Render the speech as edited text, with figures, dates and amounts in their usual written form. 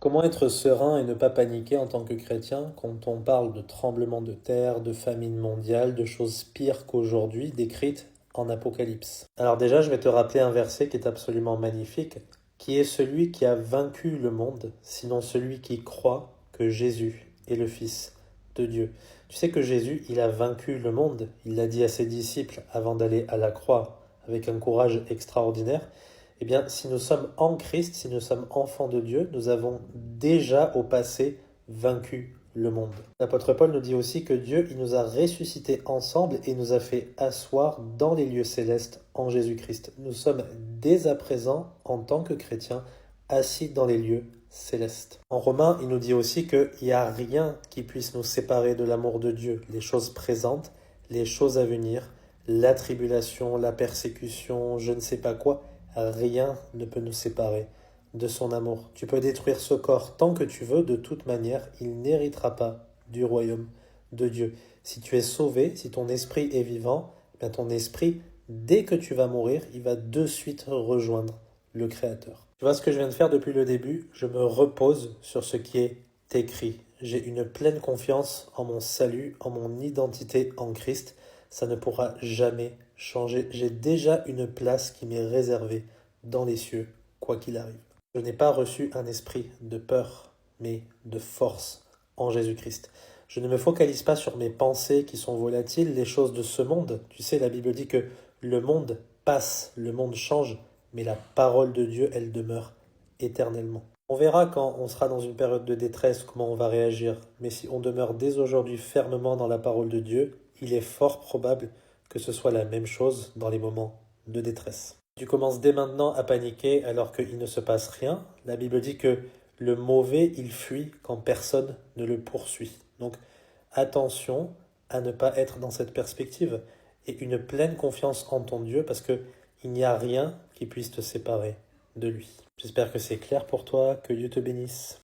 Comment être serein et ne pas paniquer en tant que chrétien quand on parle de tremblements de terre, de famine mondiale, de choses pires qu'aujourd'hui décrites en Apocalypse? Alors déjà, je vais te rappeler un verset qui est absolument magnifique, qui est celui qui a vaincu le monde, sinon celui qui croit que Jésus est le Fils de Dieu. Tu sais que Jésus, il a vaincu le monde, il l'a dit à ses disciples avant d'aller à la croix avec un courage extraordinaire. Eh bien, si nous sommes en Christ, si nous sommes enfants de Dieu, nous avons déjà au passé vaincu le monde. L'apôtre Paul nous dit aussi que Dieu, il nous a ressuscités ensemble et nous a fait asseoir dans les lieux célestes en Jésus-Christ. Nous sommes dès à présent, en tant que chrétiens, assis dans les lieux célestes. En Romains, il nous dit aussi qu'il n'y a rien qui puisse nous séparer de l'amour de Dieu. Les choses présentes, les choses à venir, la tribulation, la persécution, je ne sais pas quoi, rien ne peut nous séparer de son amour. Tu peux détruire ce corps tant que tu veux, de toute manière, il n'héritera pas du royaume de Dieu. Si tu es sauvé, si ton esprit est vivant, bien ton esprit, dès que tu vas mourir, il va de suite rejoindre le Créateur. Tu vois ce que je viens de faire depuis le début? Je me repose sur ce qui est écrit. J'ai une pleine confiance en mon salut, en mon identité en Christ. Ça ne pourra jamais changer. J'ai déjà une place qui m'est réservée dans les cieux, quoi qu'il arrive. Je n'ai pas reçu un esprit de peur, mais de force en Jésus-Christ. Je ne me focalise pas sur mes pensées qui sont volatiles, les choses de ce monde. Tu sais, la Bible dit que le monde passe, le monde change, mais la parole de Dieu, elle demeure éternellement. On verra quand on sera dans une période de détresse comment on va réagir, mais si on demeure dès aujourd'hui fermement dans la parole de Dieu, il est fort probable que ce soit la même chose dans les moments de détresse. Tu commences dès maintenant à paniquer alors qu'il ne se passe rien. La Bible dit que le mauvais, il fuit quand personne ne le poursuit. Donc attention à ne pas être dans cette perspective et une pleine confiance en ton Dieu parce que il n'y a rien qui puisse te séparer de lui. J'espère que c'est clair pour toi, que Dieu te bénisse.